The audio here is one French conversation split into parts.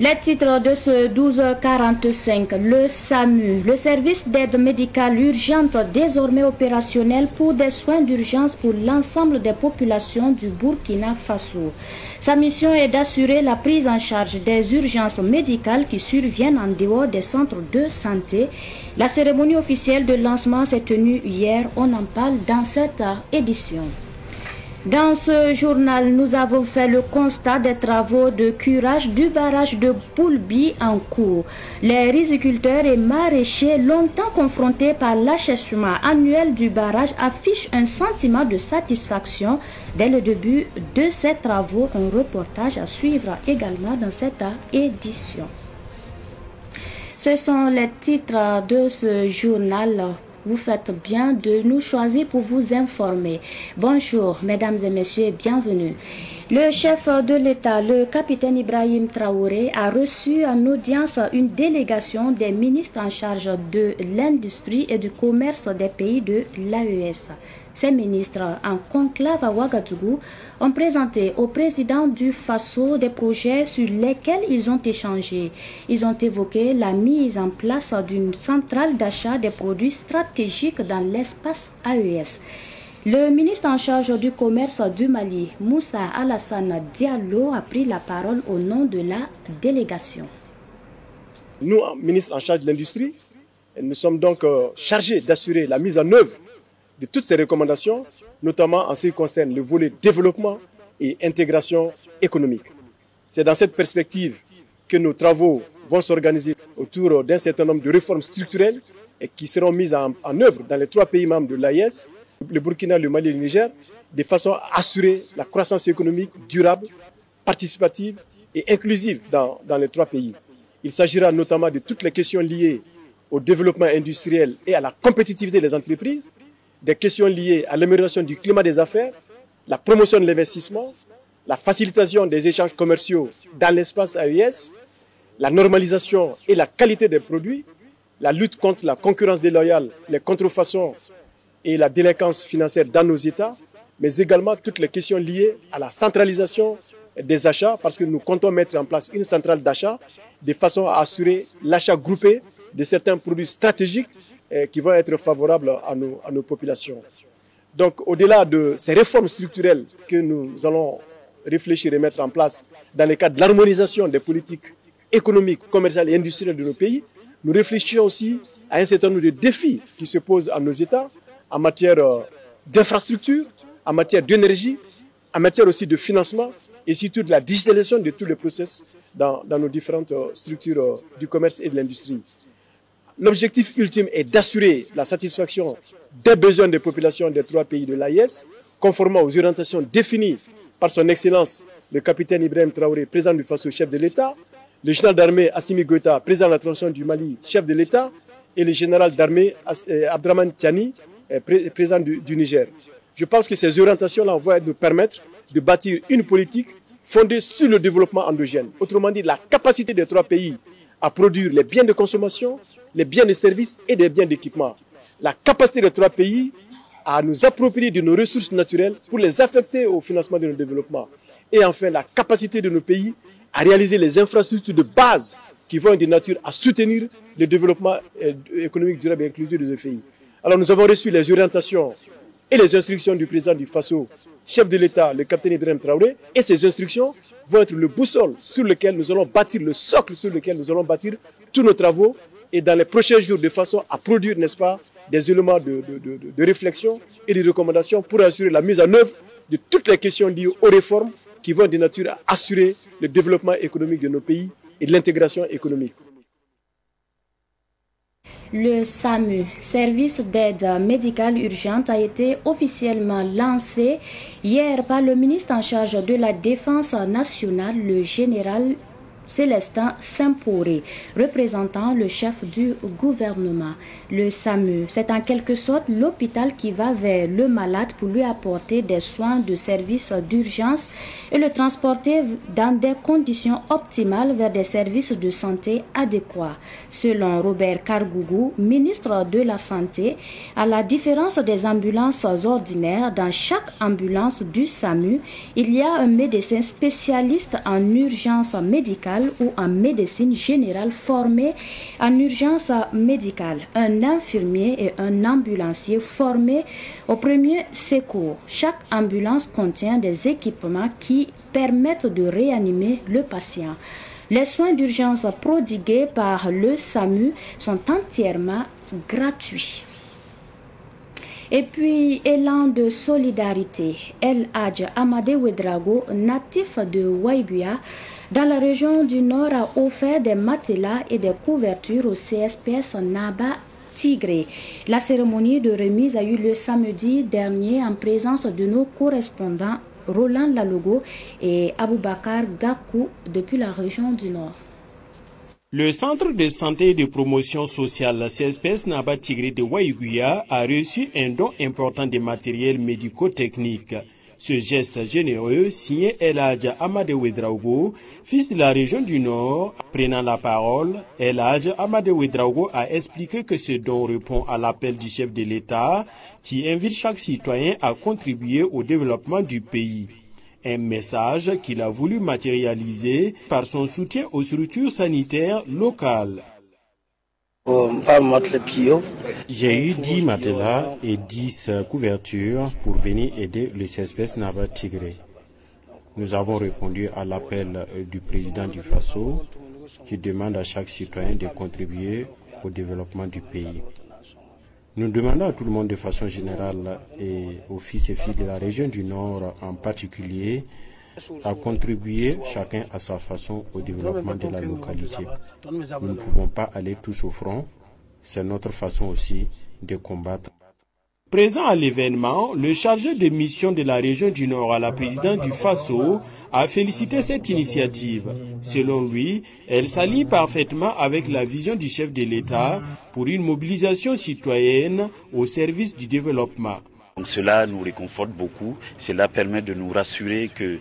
Les titres de ce 12h45, le SAMU, le service d'aide médicale urgente désormais opérationnel pour des soins d'urgence pour l'ensemble des populations du Burkina Faso. Sa mission est d'assurer la prise en charge des urgences médicales qui surviennent en dehors des centres de santé. La cérémonie officielle de lancement s'est tenue hier, on en parle dans cette édition. Dans ce journal, nous avons fait le constat des travaux de curage du barrage de Boulbi en cours. Les riziculteurs et maraîchers, longtemps confrontés par l'achèvement annuel du barrage, affichent un sentiment de satisfaction dès le début de ces travaux. Un reportage à suivre également dans cette édition. Ce sont les titres de ce journal. Vous faites bien de nous choisir pour vous informer. Bonjour, mesdames et messieurs, et bienvenue. Le chef de l'État, le capitaine Ibrahim Traoré, a reçu en audience une délégation des ministres en charge de l'industrie et du commerce des pays de l'AES. Ces ministres, en conclave à Ouagadougou, ont présenté au président du Faso des projets sur lesquels ils ont échangé. Ils ont évoqué la mise en place d'une centrale d'achat des produits stratégiques dans l'espace AES. Le ministre en charge du commerce du Mali, Moussa Alassane Diallo, a pris la parole au nom de la délégation. Nous, ministres en charge de l'industrie, nous sommes donc chargés d'assurer la mise en œuvre de toutes ces recommandations, notamment en ce qui concerne le volet développement et intégration économique. C'est dans cette perspective que nos travaux vont s'organiser autour d'un certain nombre de réformes structurelles et qui seront mises en œuvre dans les 3 pays membres de l'AES, le Burkina, le Mali et le Niger, de façon à assurer la croissance économique durable, participative et inclusive dans les 3 pays. Il s'agira notamment de toutes les questions liées au développement industriel et à la compétitivité des entreprises, des questions liées à l'amélioration du climat des affaires, la promotion de l'investissement, la facilitation des échanges commerciaux dans l'espace AES, la normalisation et la qualité des produits, la lutte contre la concurrence déloyale, les contrefaçons et la délinquance financière dans nos États, mais également toutes les questions liées à la centralisation des achats, parce que nous comptons mettre en place une centrale d'achat de façon à assurer l'achat groupé de certains produits stratégiques qui vont être favorables à nos populations. Donc, au-delà de ces réformes structurelles que nous allons réfléchir et mettre en place dans le cadre de l'harmonisation des politiques économiques, commerciales et industrielles de nos pays, nous réfléchissons aussi à un certain nombre de défis qui se posent à nos États en matière d'infrastructure, en matière d'énergie, en matière aussi de financement et surtout de la digitalisation de tous les process dans nos différentes structures du commerce et de l'industrie. L'objectif ultime est d'assurer la satisfaction des besoins des populations des 3 pays de l'AES, conformément aux orientations définies par son Excellence le capitaine Ibrahim Traoré, président du Faso, chef de l'État, le général d'armée Assimi Goïta, président de la transition du Mali, chef de l'État, et le général d'armée Abdraman Tiani, président du Niger. Je pense que ces orientations-là vont nous permettre de bâtir une politique fondée sur le développement endogène. Autrement dit, la capacité des 3 pays à produire les biens de consommation, les biens de services et des biens d'équipement. La capacité des 3 pays à nous approprier de nos ressources naturelles pour les affecter au financement de nos développements. Et enfin, la capacité de nos pays à réaliser les infrastructures de base qui vont être de nature à soutenir le développement économique durable et inclusif de nos pays. Alors nous avons reçu les orientations et les instructions du président du Faso, chef de l'État, le capitaine Ibrahim Traoré, et ces instructions vont être le boussole sur lequel nous allons bâtir, le socle sur lequel nous allons bâtir tous nos travaux, et dans les prochains jours, de façon à produire, n'est-ce pas, des éléments de réflexion et de recommandations pour assurer la mise en œuvre de toutes les questions liées aux réformes qui vont de nature à assurer le développement économique de nos pays et de l'intégration économique. Le SAMU, service d'aide médicale urgente, a été officiellement lancé hier par le ministre en charge de la Défense nationale, le général Célestin Saint-Poré, représentant le chef du gouvernement. Le SAMU, c'est en quelque sorte l'hôpital qui va vers le malade pour lui apporter des soins de service d'urgence et le transporter dans des conditions optimales vers des services de santé adéquats. Selon Robert Kargougou, ministre de la Santé, à la différence des ambulances ordinaires, dans chaque ambulance du SAMU, il y a un médecin spécialiste en urgence médicale médicale ou en médecine générale formés en urgence médicale, un infirmier et un ambulancier formés au premier secours. Chaque ambulance contient des équipements qui permettent de réanimer le patient. Les soins d'urgence prodigués par le SAMU sont entièrement gratuits. Et puis, élan de solidarité, El Hadj Amadé Ouedraogo, natif de Waiguia, dans la région du Nord, a offert des matelas et des couvertures au CSPS Naba Tigré. La cérémonie de remise a eu lieu samedi dernier en présence de nos correspondants Roland Lalogo et Aboubakar Gakou depuis la région du Nord. Le centre de santé et de promotion sociale CSPS Naba Tigré de Waiguia a reçu un don important de matériel médico-technique. Ce geste généreux, signé El Hadj Amadé Ouedraogo, fils de la région du Nord, prenant la parole, El Hadj Amadé Ouedraogo a expliqué que ce don répond à l'appel du chef de l'État qui invite chaque citoyen à contribuer au développement du pays. Un message qu'il a voulu matérialiser par son soutien aux structures sanitaires locales. J'ai eu 10 matelas et 10 couvertures pour venir aider le CSPS Naba Tigré. Nous avons répondu à l'appel du président du Faso qui demande à chaque citoyen de contribuer au développement du pays. Nous demandons à tout le monde de façon générale et aux fils et filles de la région du Nord en particulier à contribuer chacun à sa façon au développement de la localité. Nous ne pouvons pas aller tous au front, c'est notre façon aussi de combattre. Présent à l'événement, le chargé de mission de la région du Nord à la présidente du Faso a félicité cette initiative. Selon lui, elle s'allie parfaitement avec la vision du chef de l'État pour une mobilisation citoyenne au service du développement. Donc cela nous réconforte beaucoup, cela permet de nous rassurer que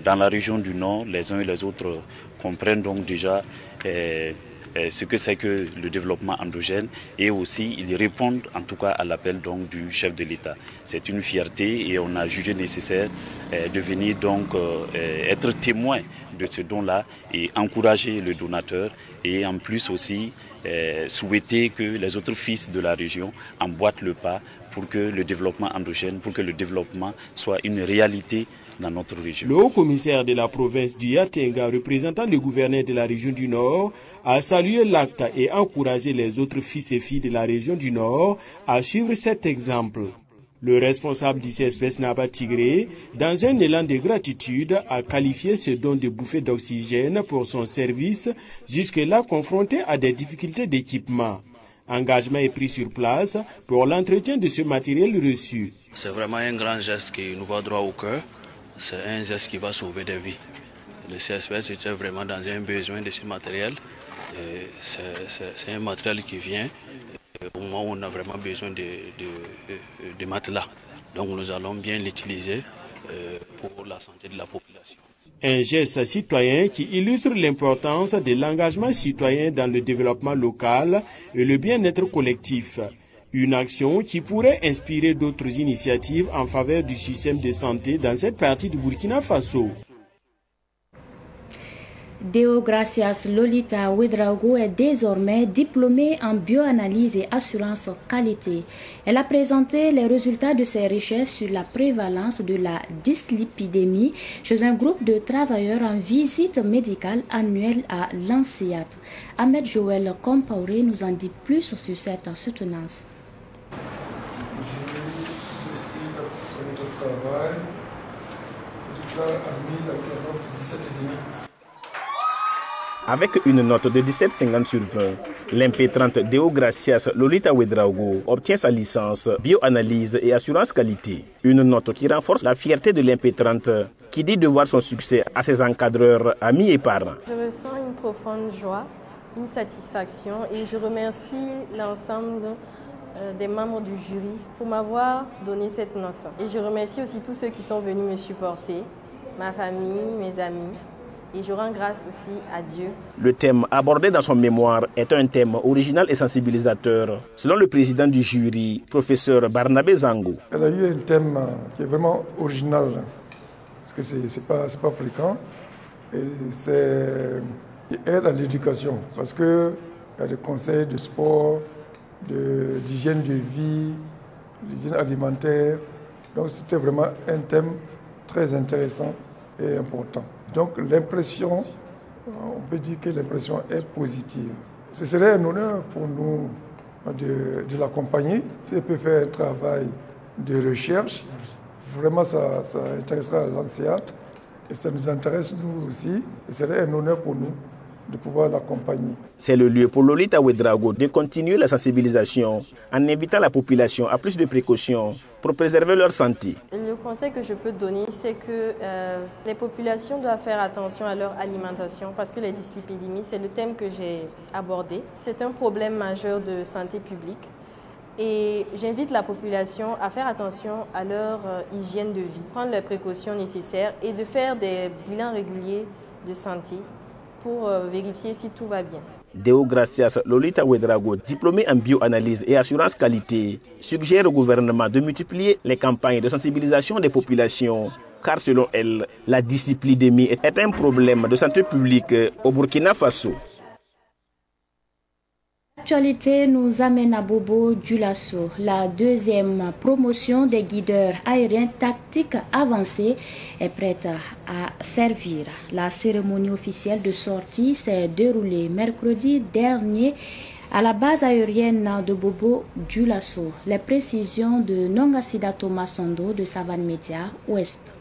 dans la région du Nord, les uns et les autres comprennent donc déjà ce que c'est que le développement endogène et aussi ils répondent en tout cas à l'appel donc du chef de l'État. C'est une fierté et on a jugé nécessaire de venir donc être témoin de ce don-là et encourager le donateur et en plus aussi souhaiter que les autres fils de la région emboîtent le pas pour que le développement endogène, pour que le développement soit une réalité dans notre région. Le haut-commissaire de la province du Yatenga, représentant le gouverneur de la région du Nord, a salué l'acte et encouragé les autres fils et filles de la région du Nord à suivre cet exemple. Le responsable du CSPS Naba Tigré, dans un élan de gratitude, a qualifié ce don de bouffée d'oxygène pour son service, jusque-là confronté à des difficultés d'équipement. Engagement est pris sur place pour l'entretien de ce matériel reçu. C'est vraiment un grand geste qui nous va droit au cœur. C'est un geste qui va sauver des vies. Le CSPS était vraiment dans un besoin de ce matériel. C'est un matériel qui vient au moment où on a vraiment besoin de matelas. Donc nous allons bien l'utiliser pour la santé de la population. Un geste citoyen qui illustre l'importance de l'engagement citoyen dans le développement local et le bien-être collectif. Une action qui pourrait inspirer d'autres initiatives en faveur du système de santé dans cette partie du Burkina Faso. Deogracias Lolita Ouedraogo est désormais diplômée en bioanalyse et assurance qualité. Elle a présenté les résultats de ses recherches sur la prévalence de la dyslipidémie chez un groupe de travailleurs en visite médicale annuelle à l'ANSEAT. Ahmed Joël Compaoré nous en dit plus sur cette soutenance. Avec une note de 17,50 sur 20, l'impétrante Deogracias Lolita Ouedraogo obtient sa licence bioanalyse et assurance qualité. Une note qui renforce la fierté de l'impétrante qui dit devoir son succès à ses encadreurs, amis et parents. Je ressens une profonde joie, une satisfaction et je remercie l'ensemble des membres du jury pour m'avoir donné cette note. Et je remercie aussi tous ceux qui sont venus me supporter, ma famille, mes amis. Et je rends grâce aussi à Dieu. Le thème abordé dans son mémoire est un thème original et sensibilisateur, selon le président du jury, professeur Barnabé Zango. Elle a eu un thème qui est vraiment original, parce que c'est pas fréquent. c'est aide à l'éducation parce qu'il y a des conseils de sport, d'hygiène de vie, d'hygiène alimentaire. Donc c'était vraiment un thème très intéressant et important. Donc l'impression, on peut dire que l'impression est positive. Ce serait un honneur pour nous de l'accompagner. Si elle peut faire un travail de recherche, vraiment ça intéressera l'ANSEAT et ça nous intéresse nous aussi. Et ce serait un honneur pour nous de pouvoir l'accompagner. C'est le lieu pour Lolita Ouedraogo de continuer la sensibilisation en invitant la population à plus de précautions pour préserver leur santé. Le conseil que je peux donner, c'est que les populations doivent faire attention à leur alimentation parce que les dyslipidémies, c'est le thème que j'ai abordé. C'est un problème majeur de santé publique et j'invite la population à faire attention à leur hygiène de vie, prendre les précautions nécessaires et de faire des bilans réguliers de santé pour vérifier si tout va bien. Deogracias Lolita Ouedraogo, diplômée en bioanalyse et assurance qualité, suggère au gouvernement de multiplier les campagnes de sensibilisation des populations, car selon elle, la dyslipidémie est un problème de santé publique au Burkina Faso. L'actualité nous amène à Bobo Dioulasso. La deuxième promotion des guideurs aériens tactiques avancés est prête à servir. La cérémonie officielle de sortie s'est déroulée mercredi dernier à la base aérienne de Bobo Dioulasso. Les précisions de Nongasida Thomas Sondo de Savane Média Ouest.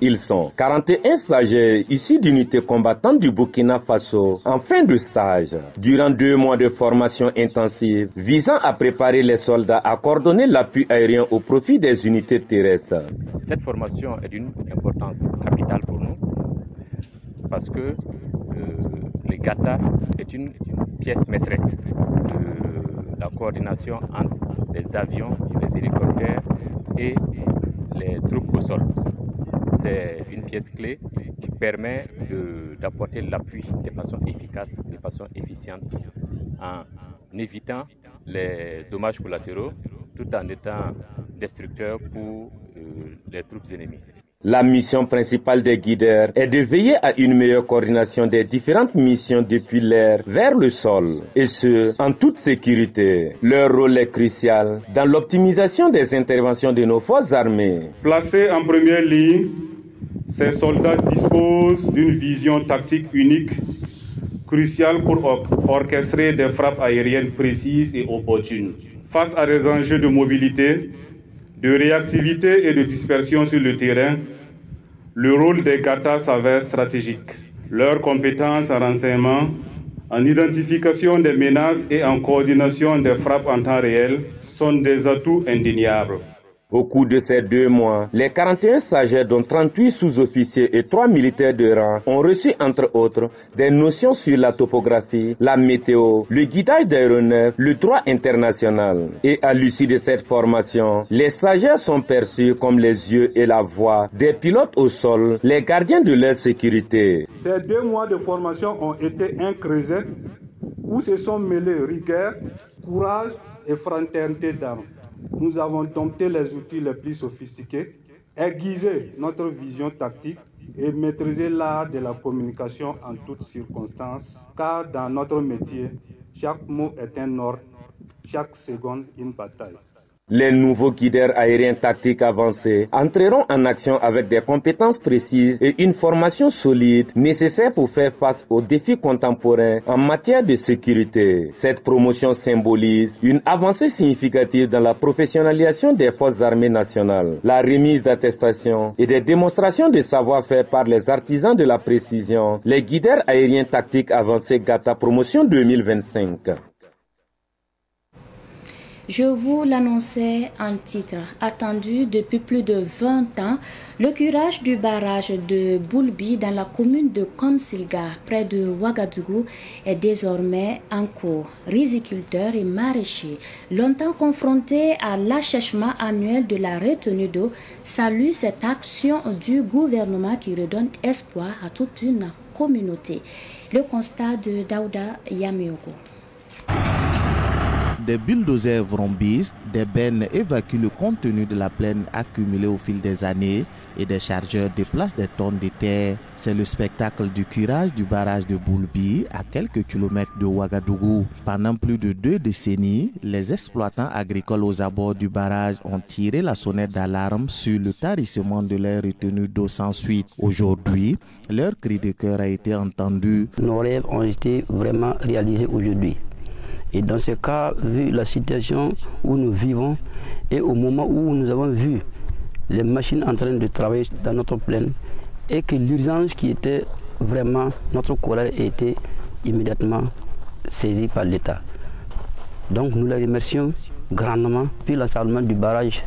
Ils sont 41 stagiaires issus d'unités combattantes du Burkina Faso en fin de stage. Durant 2 mois de formation intensive visant à préparer les soldats à coordonner l'appui aérien au profit des unités terrestres. Cette formation est d'une importance capitale pour nous parce que le GATA est une pièce maîtresse de la coordination entre les avions, les hélicoptères et les troupes au sol. C'est une pièce clé qui permet d'apporter l'appui de façon efficace, de façon efficiente, en évitant les dommages collatéraux, tout en étant destructeur pour les troupes ennemies. La mission principale des guideurs est de veiller à une meilleure coordination des différentes missions depuis l'air vers le sol, et ce, en toute sécurité. Leur rôle est crucial dans l'optimisation des interventions de nos forces armées. Placés en première ligne, ces soldats disposent d'une vision tactique unique, cruciale pour orchestrer des frappes aériennes précises et opportunes. Face à des enjeux de mobilité, de réactivité et de dispersion sur le terrain, le rôle des GATA s'avère stratégique. Leurs compétences en renseignement, en identification des menaces et en coordination des frappes en temps réel sont des atouts indéniables. Au cours de ces 2 mois, les 41 stagiaires, dont 38 sous-officiers et 3 militaires de rang, ont reçu entre autres des notions sur la topographie, la météo, le guidage d'aéronefs, le droit international. Et à l'issue de cette formation, les stagiaires sont perçus comme les yeux et la voix des pilotes au sol, les gardiens de leur sécurité. Ces 2 mois de formation ont été un creuset où se sont mêlés rigueur, courage et fraternité d'âme. Nous avons dompté les outils les plus sophistiqués, aiguisé notre vision tactique et maîtrisé l'art de la communication en toutes circonstances, car dans notre métier, chaque mot est un ordre, chaque seconde une bataille. Les nouveaux guideurs aériens tactiques avancés entreront en action avec des compétences précises et une formation solide nécessaire pour faire face aux défis contemporains en matière de sécurité. Cette promotion symbolise une avancée significative dans la professionnalisation des forces armées nationales, la remise d'attestations et des démonstrations de savoir-faire par les artisans de la précision. Les guideurs aériens tactiques avancés GATA Promotion 2025. Je vous l'annonçais en titre. Attendu depuis plus de 20 ans, le curage du barrage de Boulbi dans la commune de Komsilga, près de Ouagadougou, est désormais en cours. Riziculteurs et maraîchers, longtemps confrontés à l'assèchement annuel de la retenue d'eau, saluent cette action du gouvernement qui redonne espoir à toute une communauté. Le constat de Daouda Yameogo. des bulldozers vrombissent, des bennes évacuent le contenu de la plaine accumulé au fil des années et des chargeurs déplacent des tonnes de terre. C'est le spectacle du curage du barrage de Boulbi à quelques kilomètres de Ouagadougou. Pendant plus de 2 décennies, les exploitants agricoles aux abords du barrage ont tiré la sonnette d'alarme sur le tarissement de leur retenue d'eau sans suite. Aujourd'hui, leur cri de cœur a été entendu. Nos rêves ont été vraiment réalisés aujourd'hui. Et dans ce cas, vu la situation où nous vivons et au moment où nous avons vu les machines en train de travailler dans notre plaine et que l'urgence qui était vraiment notre colère a été immédiatement saisie par l'État. Donc nous les remercions grandement. Puis l'ensemble du barrage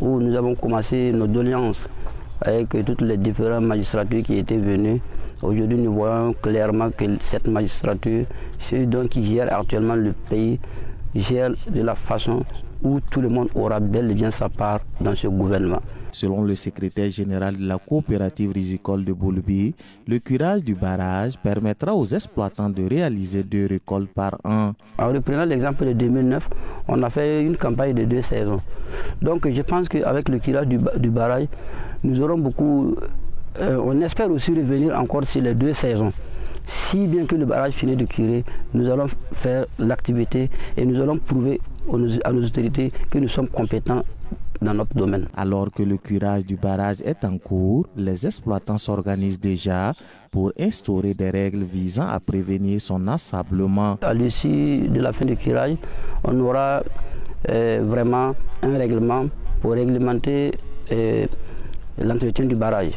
où nous avons commencé nos doléances avec toutes les différentes magistratures qui étaient venues. Aujourd'hui, nous voyons clairement que cette magistrature, ceux qui gèrent actuellement le pays, gère de la façon où tout le monde aura bel et bien sa part dans ce gouvernement. Selon le secrétaire général de la coopérative rizicole de Boulbi, le curage du barrage permettra aux exploitants de réaliser 2 récoltes par an. En reprenant l'exemple de 2009, on a fait une campagne de 2 saisons. Donc je pense qu'avec le curage du barrage, nous aurons beaucoup... on espère aussi revenir encore sur les 2 saisons. Si bien que le barrage finit de curer, nous allons faire l'activité et nous allons prouver à nos autorités que nous sommes compétents dans notre domaine. Alors que le curage du barrage est en cours, les exploitants s'organisent déjà pour instaurer des règles visant à prévenir son assablement. À l'issue de la fin du curage, on aura vraiment un règlement pour réglementer l'entretien du barrage.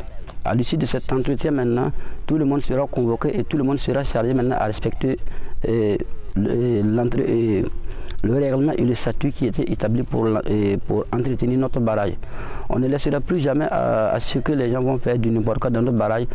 À l'issue de cet entretien maintenant, tout le monde sera convoqué et tout le monde sera chargé maintenant à respecter le règlement et le statut qui était établi pour entretenir notre barrage. On ne laissera plus jamais à ce que les gens vont faire du n'importe quoi dans notre barrage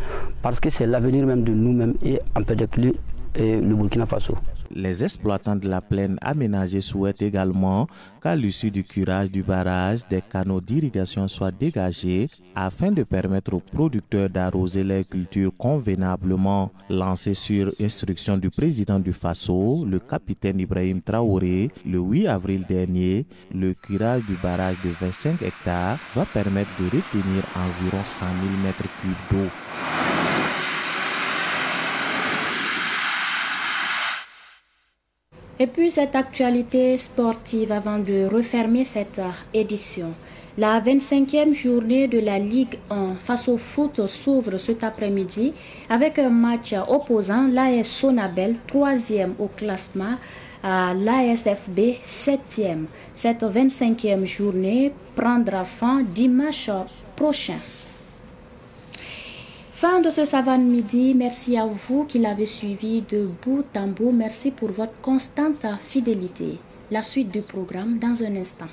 parce que c'est l'avenir même de nous-mêmes et en particulier le Burkina Faso. Les exploitants de la plaine aménagée souhaitent également qu'à l'issue du curage du barrage, des canaux d'irrigation soient dégagés afin de permettre aux producteurs d'arroser leurs cultures convenablement. Lancé sur instruction du président du Faso, le capitaine Ibrahim Traoré, le 8 avril dernier, le curage du barrage de 25 hectares va permettre de retenir environ 100 000 mètres cubes d'eau. Et puis cette actualité sportive avant de refermer cette édition. La 25e journée de la Ligue 1 face au foot s'ouvre cet après-midi avec un match opposant l'AS Sonabel, 3e au classement, à l'ASFB, 7e. Cette 25e journée prendra fin dimanche prochain. Fin de ce Savane Midi, merci à vous qui l'avez suivi de bout en bout. Merci pour votre constante fidélité. La suite du programme dans un instant.